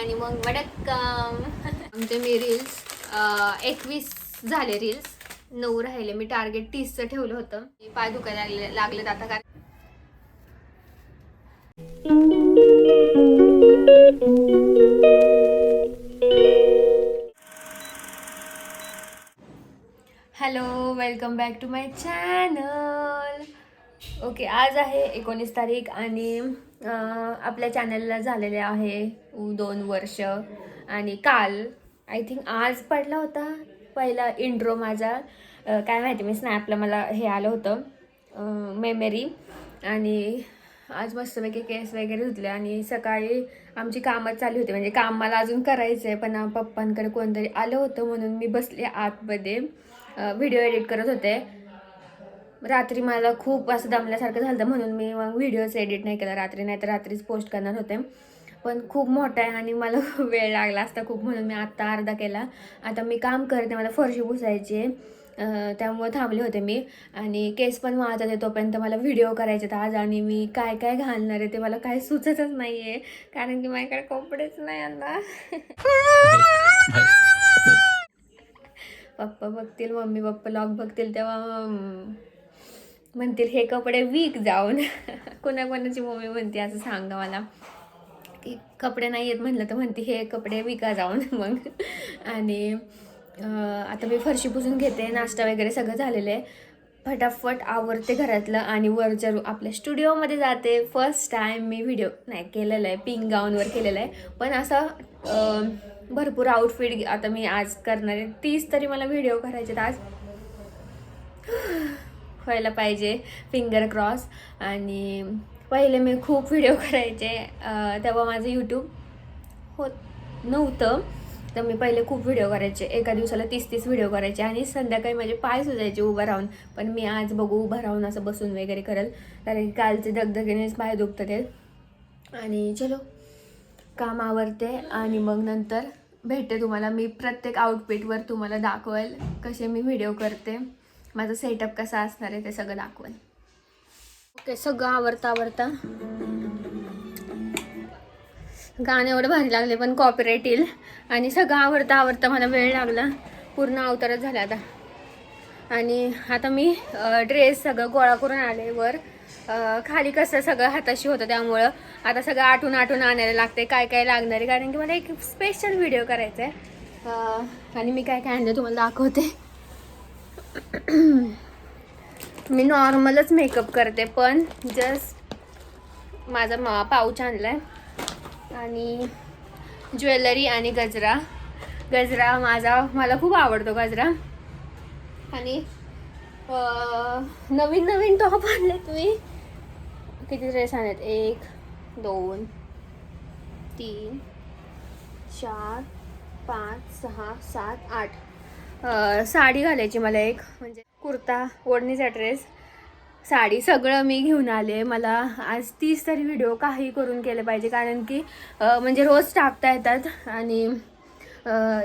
आणि मग वडक्कम. आमचे मी रील्स 21 झाले रील्स, 9 राहिले. मी टार्गेट 30चं ठेवलं होतं. पाय दुखायला लागले आता काय. Hello, welcome back to my channel. Okay, आज आहे 19 तारीख आणि आपल्या चॅनलला झालेले आहे 2 वर्ष. आणि काल आय थिंक आज पडला होता पहिला इंट्रो माझा. काय माहिती, मी स्नॅपला मला हे आलं होतं मेमरी. आणि आज मस्तपैकी केस वगैरे धुतले आणि सकाळी आमची कामं चालू होती. म्हणजे काम मला अजून करायचं आहे, पण पप्पांकडे कोणतरी आलं होतं म्हणून मी बसले आतमध्ये व्हिडिओ एडिट करत होते. रात्री मला खूप असं दमल्यासारखं झालं म्हणून मी मग व्हिडिओच एडिट नाही केला रात्री, नाही तर रात्रीच पोस्ट करणार होते. पण खूप मोठा आहे आणि मला वेळ लागला असता खूप, म्हणून मी आत्ता अर्धा केला. आता मी काम करते, मला फरशी पुसायची, त्यामुळे थांबले होते मी. आणि केस पण वाहत होते तोपर्यंत मला व्हिडिओ करायचे आहेत आज. आणि मी काय काय घालणार आहे ते मला काय सुचतच नाही आहे, कारण की माझ्याकडे कपडेच नाही आता. पप्पा बघतील, मम्मी पप्पा ब्लॉग बघतील तेव्हा म्हणतील हे कपडे विक जाऊन. कोणाकोणाची मम्मी म्हणते असं सांगा मला की कपडे नाही येत म्हटलं तर म्हणते हे कपडे विका जाऊन. मग आणि आता मी फरशी पुसून घेते, नाश्ता वगैरे सगळं झालेलं आहे. फटाफट आवरते घरातलं आणि वरच्या आपल्या स्टुडिओमध्ये जाते. फर्स्ट टाईम मी व्हिडिओ नाही केलेला आहे, पिंक गाऊनवर केलेला आहे. पण असं भरपूर आउटफिट आता मी आज करणार आहे. 30 तरी मला व्हिडिओ करायचे आज, व्हायला पाहिजे, फिंगर क्रॉस. आणि पहिले मी खूप व्हिडिओ करायचे, तेव्हा माझं यूट्यूब होत नव्हतं, तर मी पहिले खूप व्हिडिओ करायचे. एका दिवसाला 30 व्हिडिओ करायचे आणि संध्याकाळी माझे पाय सुजायचे उभं राहून. पण मी आज बघू उभं राहून असं बसून वगैरे करेल, कारण कालचे दगदगीनेच पाय दुखतात ते. आणि चलो काम आवरते आणि मग नंतर भेटते तुम्हाला. मी प्रत्येक आउटफिटवर तुम्हाला दाखवेल कसे मी व्हिडिओ करते, माझा सेटअप कसा असणार आहे ते सगळं दाखवेल. ओके, सगळं आवरता गाणं एवढं भारी लागले पण कॉपीराइट येईल. आणि सगळं आवरता मला वेळ लागला, पूर्ण अवतारच झाला आता. आणि आता मी ड्रेस सगळं गोळा करून आले वर. खाली कसं सगळं हाताशी होतं, त्यामुळं आता सगळं आठवून आणायला लागते काय काय लागणार आहे, कारण की मला एक स्पेशल व्हिडिओ करायचा आहे. आणि मी काय काय आणलं तुम्हाला दाखवते. मी नॉर्मलच मेकअप करते, पण जस्ट माझा पाऊच आणलाय आणि ज्वेलरी आणि गजरा मला खूप आवडतो गजरा. आणि नवीन टॉप आणले. तुम्ही किती ड्रेस आणलेत? 1 2 3 4 5 6 7 8. साडी घालायची मला एक, म्हणजे कुर्ता, ओढणीचा ड्रेस, साडी सगळं मी घेऊन आले. मला आज 30 तरी व्हिडिओ काही करून केले पाहिजे, कारण की म्हणजे रोज टाकता येतात. आणि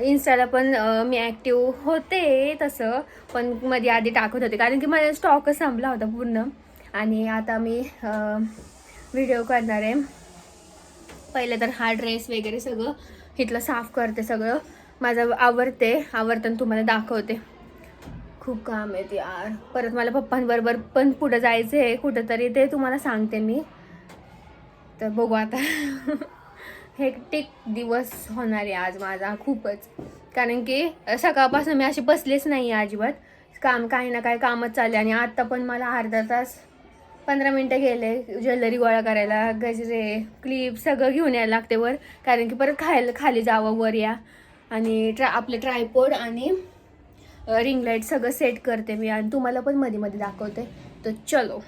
इन्स्टाला पण मी ॲक्टिव्ह होते तसं, पण मध्ये आधी टाकत होते कारण की माझा स्टॉकच संपला होता पूर्ण. आणि आता मी व्हिडिओ करणार आहे. पहिले तर हा ड्रेस वगैरे सगळं इथलं साफ करते, सगळं माझं आवरताना तुम्हाला दाखवते. खूप काम आहे ते यार. परत मला पप्पांबरोबर पण पुढं जायचं आहे कुठंतरी, ते तुम्हाला सांगते मी. तर बघू आता. हेक्टिक दिवस होणार आहे आज माझा खूपच, कारण की सकाळपासून मी अशी बसलेच नाही आहे अजिबात. काम काही ना काही कामच चालले. आणि आत्ता पण मला अर्धा तास 15 मिनटं गेले ज्वेलरी गोळा करायला, गजरे, क्लिप सगळं घेऊन यायला लागते वर, कारण की परत खाली जावं वर या. आणि आपले ट्रायपॉड आणि रिंग लाईट सगळं सेट करते मी, आणि तुम्हाला पण मध्ये मध्ये दाखवते. तर चलो.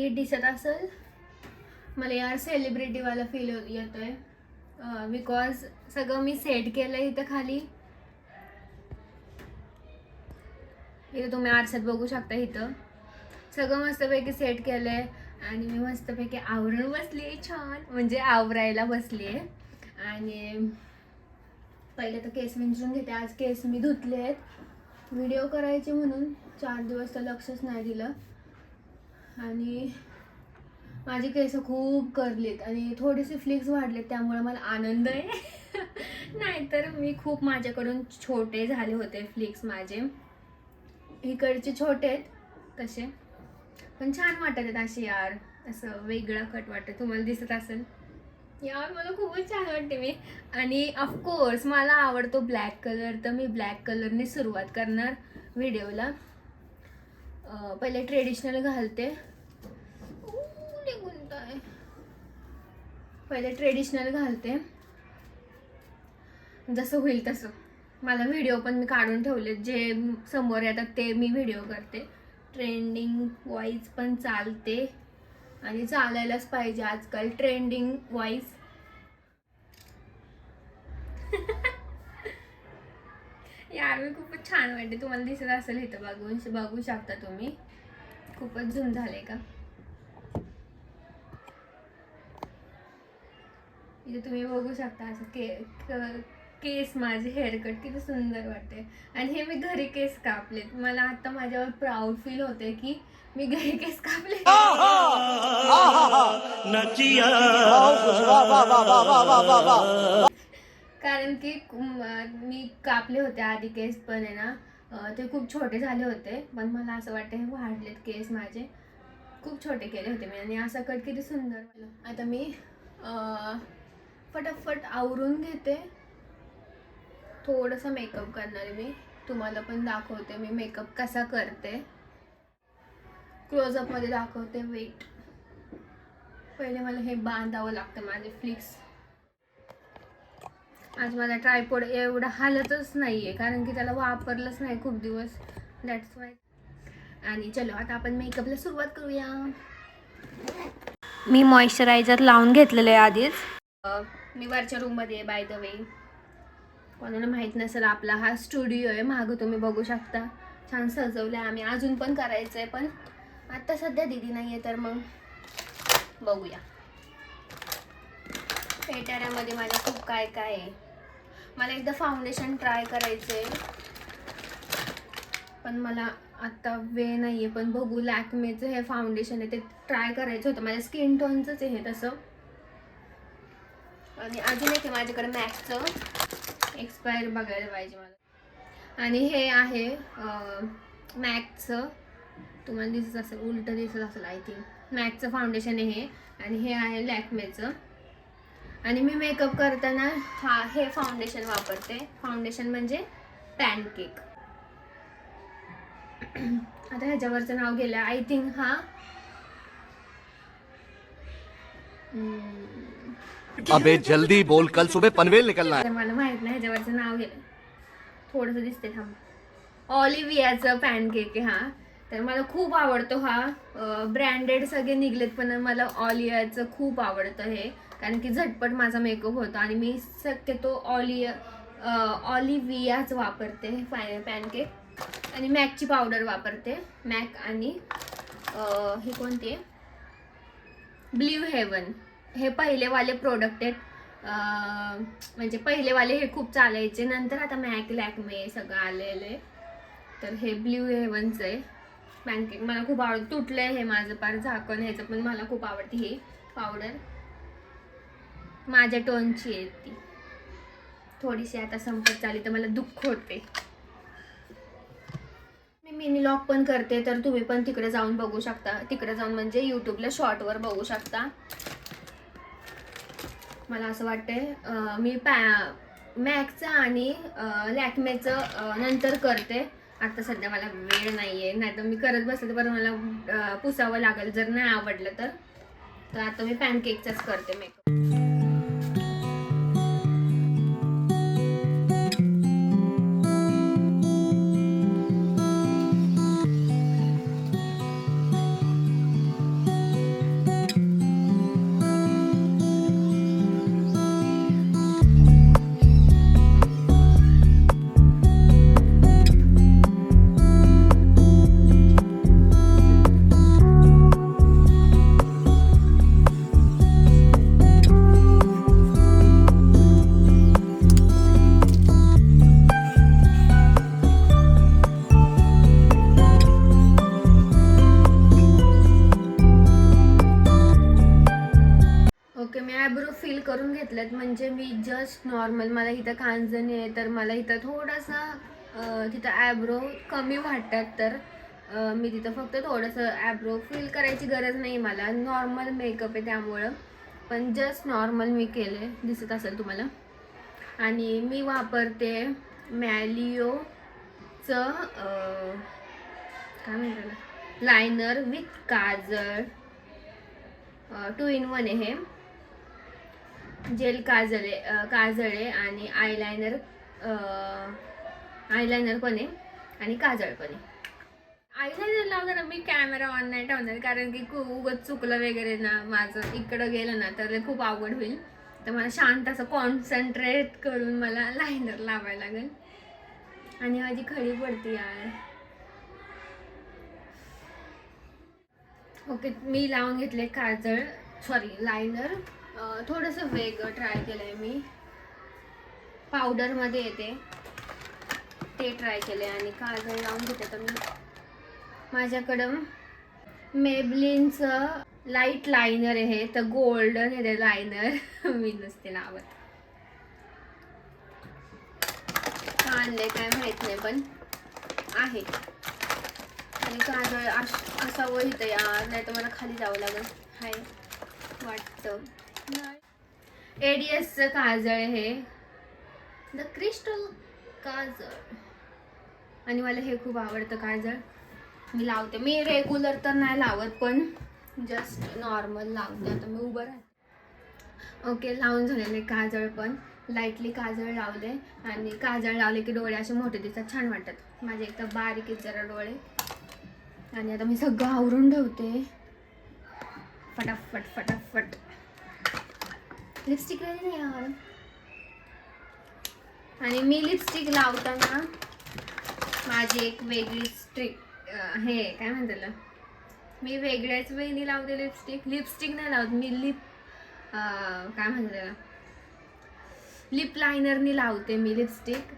नीट दिसत असेल. मला यार सेलिब्रिटीवाला फील येतोय बिकॉज सगळं मी सेट केलं इथं खाली. इथं तुम्ही आरशात बघू शकता. इथं सगळं मस्तपैकी सेट केलं आहे आणि मी मस्तपैकी आवरून बसली आहे. छान म्हणजे आवरायला बसली आहे. आणि पहिले तर केस विंचरून घेते. आज केस मी धुतले आहेत व्हिडिओ करायचे म्हणून. 4 दिवस तर लक्षच नाही दिलं. आणि माझी केस खूप करलीत आणि थोडेसे फ्लिक्स वाढलेत, त्यामुळे मला आनंद आहे. नाहीतर मी खूप माझ्याकडून छोटे झाले होते फ्लिक्स माझे. इकडचे छोटे आहेत तसे, पण छान वाटत आहेत असे यार. असं वेगळा कट वाटत. तुम्हाला दिसत असेल यार, मला खूपच छान वाटते मी. आणि ऑफकोर्स मला आवडतो ब्लॅक कलर, तर मी ब्लॅक कलरने सुरुवात करणार व्हिडिओला. पहिले ट्रेडिशनल घालते. पहिले ट्रेडिशनल घालते, जसं होईल तसं. मला व्हिडिओ पण मी काढून ठेवले, जे समोर येतात ते मी व्हिडिओ करते. ट्रेंडिंग वाईज पण चालते आणि चालायलाच पाहिजे आजकाल ट्रेंडिंग वाईज. यार मी खूपच छान वाटते. तुम्हाला दिसत असेल इथं बघू शकता तुम्ही. खूपच झूम झाले का. इथे तुम्ही बघू शकता असं केस माझे हेअरकट किती सुंदर वाटते. आणि हे मी घरी केस कापलेत. मला आता माझ्यावर प्राऊड फील होते की मी घरी केस कापले. कारण की मी कापले होते आधी केस, पण आहे ना ते खूप छोटे झाले होते. पण मला असं वाटतं हे वाढलेत केस माझे. खूप छोटे केले होते मी आणि असा कट किती सुंदर. आता मी फटाफट आवरून घेते. थोडंसं मेकअप करणार मी. तुम्हाला पण दाखवते मी मेकअप कसा करते. क्लोजअपमध्ये दाखवते. वेट, पहिले मला हे बांधावं लागतं माझे फ्लिक्स. आज मला ट्रायपॉड एवढा हालतच नाही आहे, कारण की त्याला वापरलंच नाही खूप दिवस. That's why. आणि चलो आता आपण मेकअपला सुरुवात करूया. मी मॉइश्चरायझर लावून घेतलेलं आहे आधीच. मी वरच्या रूममध्ये आहे बाय द वे. कोणाला माहीत नसेल, आपला हा स्टुडिओ आहे. मागं तुम्ही बघू शकता छान सजवलं आहे आम्ही. अजून पण करायचं आहे, पण आता सध्या दीदी नाही आहे, तर मग बघूया. पेटाऱ्यामध्ये माझ्या खूप काय काय आहे. मला एकदा फाउंडेशन ट्राय करायचं आहे, पण मला आत्ता वेळ नाही आहे. पण बघू, लॅक्मेचं हे फाउंडेशन आहे ते ट्राय करायचं होतं. माझ्या स्किन टोनचंच आहे हे तसं. आणि अजून एक आहे माझ्याकडे मॅकचं. एक्सपायर बघायला पाहिजे मला. आणि हे आहे मॅकचं. तुम्हाला दिसत असेल, उलटं दिसत असेल आय थिंक. मॅकचं फाउंडेशन आहे हे. आणि हे आहे लॅक्मेचं. आणि मी मेकअप करताना हे फाउंडेशन वापरते. फाउंडेशन म्हणजे पॅनकेक. आता ह्याच्यावरचं नाव गेलं आय थिंक. अबे जल्दी बोल, कल सुबह पनवेल निकलना है. मला माहित नाही ह्याच्यावरचं नाव गेलं. थोडंसं दिसते थांब. ऑलिव्हियाचं पॅनकेक आहे हा. तर मला खूप आवडतो हा. ब्रँडेड सगळे निघलेत, पण मला ऑलिव्हियाचं खूप आवडतं हे, कारण की झटपट माझा मेकअप होतो. आणि मी शक्यतो ऑलिव्हियाच वापरते पॅनकेक. आणि मॅकची पावडर वापरते. मॅक आणि हे कोणते, ब्ल्यू हेवन. हे पहिलेवाले प्रोडक्ट आहेत. म्हणजे पहिलेवाले हे खूप चालायचे. नंतर आता मॅक, लॅक्मे सगळं आलेलं आहे. तर हे ब्ल्यू हेवनचं आहे पॅनकेक. मला खूप आवडतं. तुटलं आहे हे माझं पार झाकण ह्याचं, पण मला खूप आवडते ही पावडर. माझ्या टोनची आहे ती. थोडीशी आता संपत चालली तर मला दुःख होते. मी मिनी लॉग पण करते, तर तुम्ही पण तिकडे जाऊन बघू शकता. तिकडे जाऊन म्हणजे यूट्यूबला शॉर्टवर बघू शकता. मला असं वाटतंय मी मॅकचं आणि लॅक्मेचं नंतर करते. आता सध्या मला वेळ नाही आहे, नाही तर मी करत बसते, पण मला पुसावं लागेल जर नाही आवडलं तर आता मी पॅनकेकचाच करते मेकअप. ओके, मी आयब्रो फिल करून घेतलेत. म्हणजे मी जस्ट नॉर्मल, मला इथं कांजणी आहे तर मला इथं थोडंसं तिथं आयब्रो कमी वाटतात, तर मी तिथं फक्त थोडंसं आयब्रो फिल करायची गरज नाही मला. नॉर्मल मेकअप आहे त्यामुळं, पण जस्ट नॉर्मल मी केले, दिसत असेल तुम्हाला. आणि मी वापरते मॅलिओचं काय म्हणतात लायनर विथ काजळ. 2 in 1 आहे हे. जेल काजळ आहे आणि आयलायनर पण आहे आणि काजळ पण आहे. आयलायनर लावताना मी कॅमेरा ऑन नाही ठेवणार, कारण की उगाच चुकलं वगैरे ना माझं इकडं गेलं ना तर खूप अवघड होईल. तर मला शांत असं कॉन्सन्ट्रेट करून मला लायनर लावायला लागेल. आणि माझी खडी पडते यार. ओके, मी लावून घेतले काजळ, सॉरी लायनर. थोडंसं वेगळं ट्राय केलं आहे मी, पावडरमध्ये येते ते ट्राय केले. आणि काजळ लावून घेते. तर मी माझ्याकडं मेबलिनचं लाईट लायनर आहे, तर गोल्डन आहे ते लायनर. मी नसते लावत, आणले काय माहित नाही पण आहे. आणि काजळ असावं इथं यार, नाही तर मला खाली जावं लागेल. हाय वाटतं. एडीएसचं काजळ हे, द क्रिस्टल काजळ. आणि मला हे खूप आवडतं काजळ, मी लावते. मी रेग्युलर तर नाही लावत, पण जस्ट नॉर्मल लावते. आता मी उभं राहते. ओके, लावून झालेले काजळ, पण लाईटली काजळ लावले. आणि काजळ लावले की डोळे असे मोठे दिसतात, छान वाटतात. माझे एक तर बारीक आहेत जरा डोळे. आणि आता मी सगळं आवरून ठेवते फटाफट फटाफट. लिपस्टिक रेडी नाही यार. आणि मी लिपस्टिक लावताना माझी एक वेगळीच ट्रिक हे काय म्हणतात, मी वेगळ्याच वेळी लावते लिपस्टिक नाही लावत मी. काय म्हणतात लिप लायनरनी लावते मी लिपस्टिक.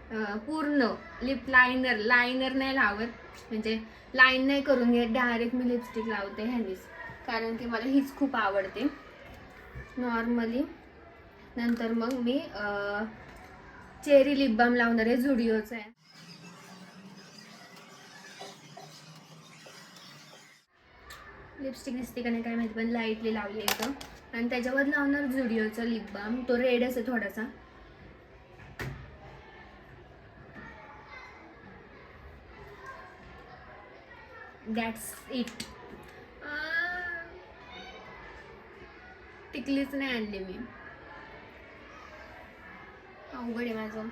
पूर्ण लिप लायनर नाही लावत, म्हणजे लाईन नाही करून घेत, डायरेक्ट मी लिपस्टिक लावते ह्यानीच, कारण की मला हीच खूप आवडते नॉर्मली. नंतर मग मी चेरी लिप बाम लावणार आहे, झुडिओचं आहे. लिपस्टिक दिसते का नाही काय माहिती, पण लाईटली लावली आहे. आणि त्याच्यावर लावणार झुडिओचं लिप बाम, तो रेडच आहे थोडासा. That's it. टिकलीच नाही आणली मी, अवघड आहे माझं.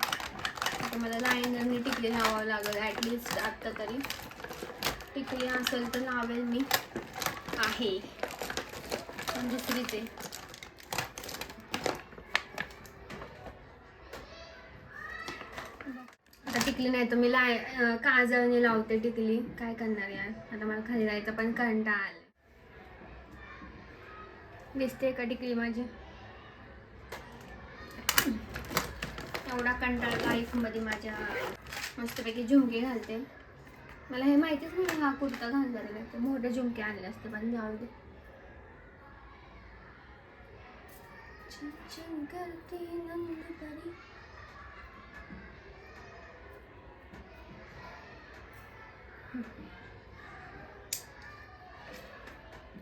आता मला लायनरने टिकली लावावं लागेल ॲटलिस्ट. आत्ता तरी टिकली असेल तर लावेल मी, आहे पण दुसरीच आहे. आता टिकली नाही तर मी काजळने लावते टिकली. काय करणार यार, आता मला खाली जायचं पण कंटाळा आला. दिसते का टिकली माझी? एवढा कंटाळा लाईफमध्ये माझ्या. मस्तपैकी झुमके घालते. मला हे माहितीच नाही हा कुर्ता घालणार नाही, तर मोठे झुमके आणले असते, पण जाऊ दे.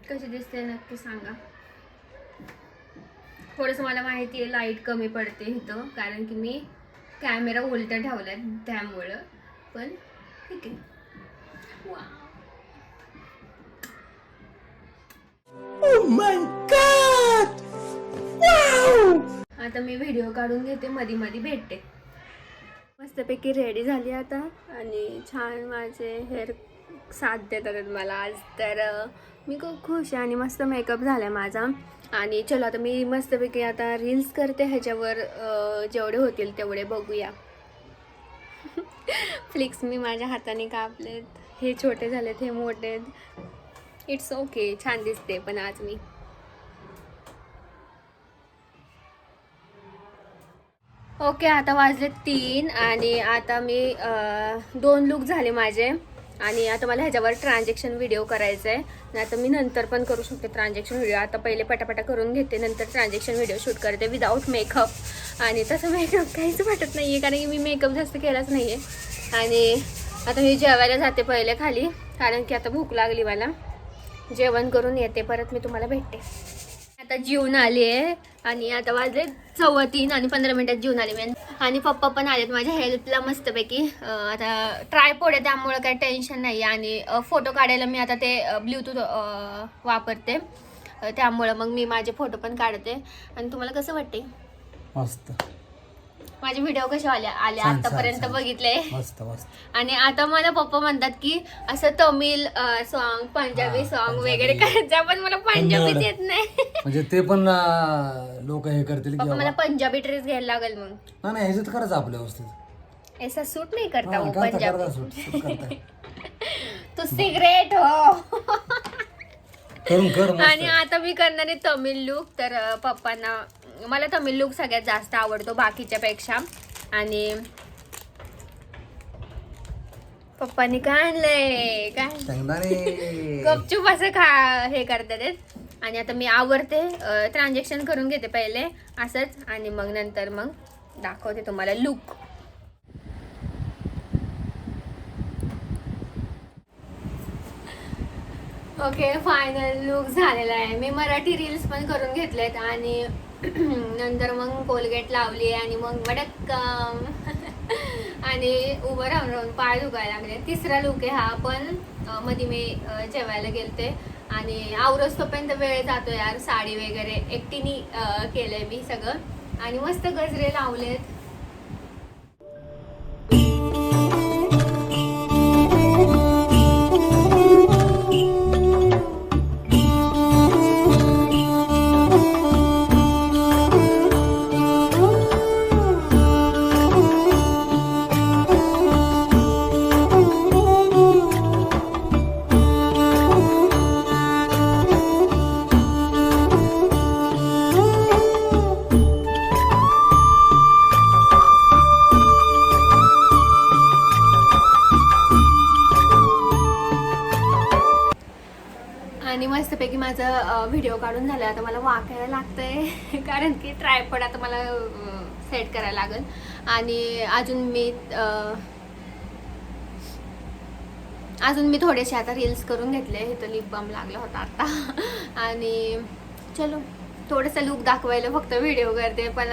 कशी दिसते नक्की सांगा. थोडंसं मला माहिती आहे लाईट कमी पडते इथं, कारण की मी कॅमेरा उलटा ठेवलाय त्यामुळं, पण ठीक आहे. Oh my God! Wow! आता मी व्हिडिओ काढून घेते, मध्ये मध्ये भेटते. मस्तपैकी रेडी झाली आता, आणि छान माझे हेअर साथ देतात मला आज. तर मी खूप खुश आहे आणि मस्त मेकअप झाला माझा. आणि चलो आता मी मस्तपैकी आता रील्स करते ह्याच्यावर, जेवढे होतील तेवढे बघूया. फ्लिक्स मी माझ्या हाताने कापलेत, हे छोटे झालेत, हे मोठे. इट्स ओके, छान दिसते पण आज मी. ओके, आता वाजले 3 आणि आता मी 2 लुक झाले माझे. आणि आता मला ह्याच्यावर ट्रान्झॅक्शन व्हिडिओ करायचा आहे. आणि आता मी नंतर पण करू शकते ट्रान्झॅक्शन व्हिडिओ. आता पहिले पटापटा करून घेते, नंतर ट्रान्झॅक्शन व्हिडिओ शूट करते विदाऊट मेकअप. आणि तसं मेकअप काहीच वाटत नाही आहे, कारण की मी मेकअप जास्त केलाच नाही आहे. आणि आता मी जेवायला जाते पहिले खाली, कारण की आता भूक लागली मला. जेवण करून येते, परत मी तुम्हाला भेटते. आता जेवून आली आहे आणि आता वाजले 3:15 आणि 15 मिनिटात जेवून आले मी. आणि पप्पा पण आलेत माझ्या हेल्पला मस्तपैकी. आता ट्रायपॉड आहे त्यामुळं काही टेन्शन नाही. आणि फोटो काढायला मी आता ते ब्लूटूथ वापरते, त्यामुळं मग मी माझे फोटो पण काढते. आणि तुम्हाला कसं वाटते? मस्त. माझे व्हिडिओ कसे आले आतापर्यंत बघितले? मस्त मस्त. आणि आता मला पप्पा म्हणतात की असं तमिळ सॉन्ग, पंजाबी सॉन्ग वगैरे करायचं, पण मला पंजाबीच येत नाही. म्हणजे ते पण लोक हे करतील पप्पा मला पंजाबी ड्रेस घ्यायला लागेल मग. नाही ह्याच्यात करायचं आपल्या व्यवस्थित. ऐसा सूट नाही करता वो करता पंजाबी. तू सिगरेट हो. करून कर. आणि आता मी करणार आहे तमिळ लुक. तर पप्पांना, मला तमिळ लुक सगळ्यात जास्त आवडतो बाकीच्या पेक्षा. आणि पप्पांनी काय आणलंय, काय गपचूप असं हे करतात. आणि आता मी आवरते, ट्रान्झॅक्शन करून घेते पहिले असंच, आणि मग नंतर मग दाखवते तुम्हाला लुक. ओके, फायनल लुक झालेला आहे. मी मराठी रील्स पण करून घेतलेत आणि नंतर मग कोलगेट लावली आणि मग वडक्कम. आणि उभं राहून राहून पाय दुखायला लागले. तिसरा लुक आहे हा. पण मध्ये मी जेवायला गेलते आणि आवरस तोपर्यंत वेळ जातो यार. साडी वगैरे एकटीने केलंय मी सगळं आणि मस्त गजरे लावलेत. आणि मस्तपैकी माझा व्हिडिओ काढून झाला. आता मला वाकायला लागतंय कारण की ट्रायपॉड आता मला सेट करायला लागेल. आणि अजून मी थोडेसे आता रील्स करून घेतले. इथं लिप बाम लागला होता आता. आणि चलो थोडंसं लुक दाखवायला फक्त व्हिडिओ करते, पण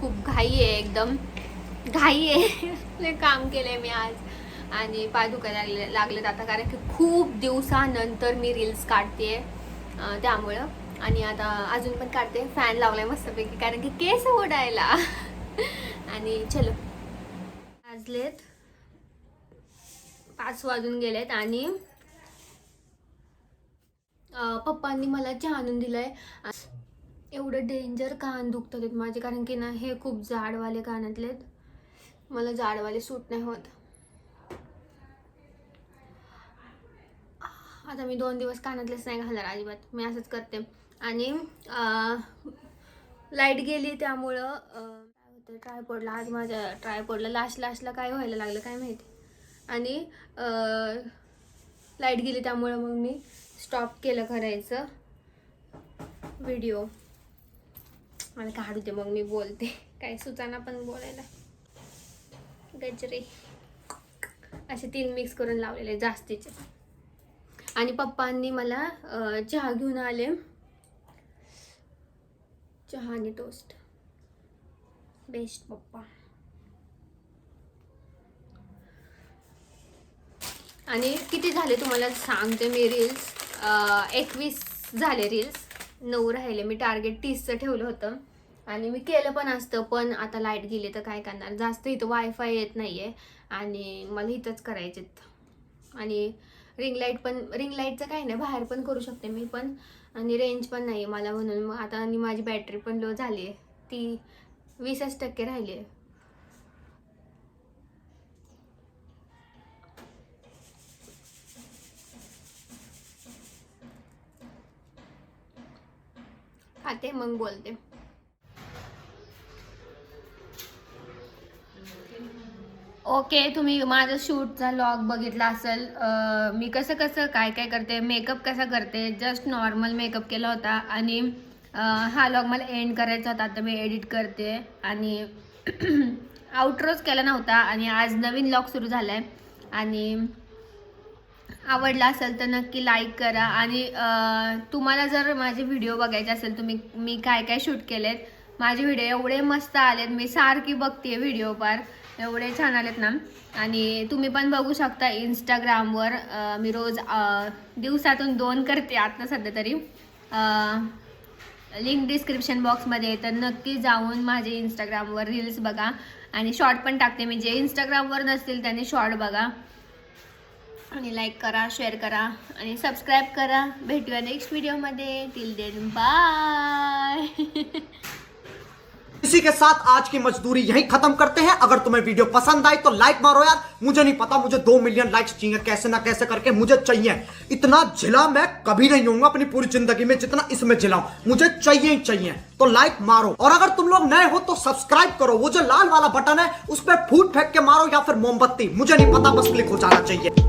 खूप घाई आहे, एकदम घाई आहे. लय काम केलंय मी आज आणि पाय दुखायला लागलेत आता, कारण की खूप दिवसानंतर मी रील्स काढते त्यामुळं. आणि आता अजून पण काढते. फॅन लावलाय मस्तपैकी कारण की केस ओढायला. आणि चलो, वाजलेत 5 वाजून गेलेत आणि पप्पांनी मला चहा आणून दिलाय. एवढं डेंजर कान दुखतात माझे, कारण की ना हे खूप जाडवाले कानातलेत. मला जाडवाले सूट नाही होत. आता मी 2 दिवस कानातलेच नाही घालणार अजिबात. मी असंच करते. आणि लाईट गेली त्यामुळं काय होतं, ट्रायपॉडला आज माझ्या ट्रायपॉडला लास्टला काय व्हायला लागलं काय माहिती. आणि लाईट गेली त्यामुळं मग मी स्टॉप केलं करायचं व्हिडिओ. मला काढू दे मग मी बोलते. काय सुचाना पण बोलायला. गजरे असे 3 मिक्स करून लावलेले जास्तीचे. आणि पप्पांनी मला चहा घेऊन आले. चहा आणि टोस्ट बेस्ट पप्पा. आणि किती झाले तुम्हाला सांगते मी रील्स. 21 झाले रील्स, 9 राहिले. मी टार्गेट 30चं ठेवलं होतं आणि मी केलं पण असतं, पण आता लाईट गेली तर काय करणार. जास्त इथं वायफाय येत नाही आहे आणि मला इथंच करायचेत. आणि रिंग लाईटचं काही नाही, बाहेर पण करू शकते मी पण. आणि रेंज पण नाही मला, म्हणून मग आता. आणि माझी बॅटरी पण लो झाली आहे, ती 20% राहिली आहे. खाते मग बोलते. ओके, तुम्ही माझा शूटचा लॉग बघितला असेल. मी कसं कसं काय काय करते, मेकअप कसा करते, जस्ट नॉर्मल मेकअप केला होता. आणि हा लॉग मला एंड करायचा होता, आता मी एडिट करते. आणि आउटरोच केला नव्हता आणि आज नवीन लॉग सुरू झाला आहे. आणि आवडला असेल तर नक्की लाईक करा. आणि तुम्हाला जर माझे व्हिडिओ बघायचे असेल, मी काय काय शूट केलेत, माझे व्हिडिओ एवढे मस्त आलेत, मी सारखी बघते व्हिडिओ पार, एवढे छान आलेत ना. आणि तुम्ही पण बघू शकता इंस्टाग्रामवर. मी रोज दिवसातून 2 करते आता सध्या तरी. लिंक डिस्क्रिप्शन बॉक्समध्ये, तर नक्की जाऊन माझे इंस्टाग्रामवर रील्स बघा. आणि शॉर्ट पण टाकते मी, जे इंस्टाग्रामवर नसतील त्यांनी शॉर्ट बघा. आणि लाईक करा, शेअर करा आणि सबस्क्राईब करा. भेटूया नेक्स्ट व्हिडिओमध्ये. Till then bye. इसी के साथ आज की मजदूरी यहीं खत्म करते हैं. अगर तुम्हें वीडियो पसंद आई तो लाइक मारो यार. मुझे नहीं पता, मुझे 2 मिलियन लाइक्स चाहिए, कैसे ना कैसे करके मुझे चाहिए. इतना झिला मैं कभी नहीं होऊंगा अपनी पूरी जिंदगी में जितना इसमें झिलाऊं. मुझे चाहिए ही चाहिए. तो लाइक मारो. और अगर तुम लोग नए हो तो सब्सक्राइब करो. वो जो लाल वाला बटन है उस पर फूट फेंक के मारो या फिर मोमबत्ती, मुझे नहीं पता, बस क्लिक हो जाना चाहिए.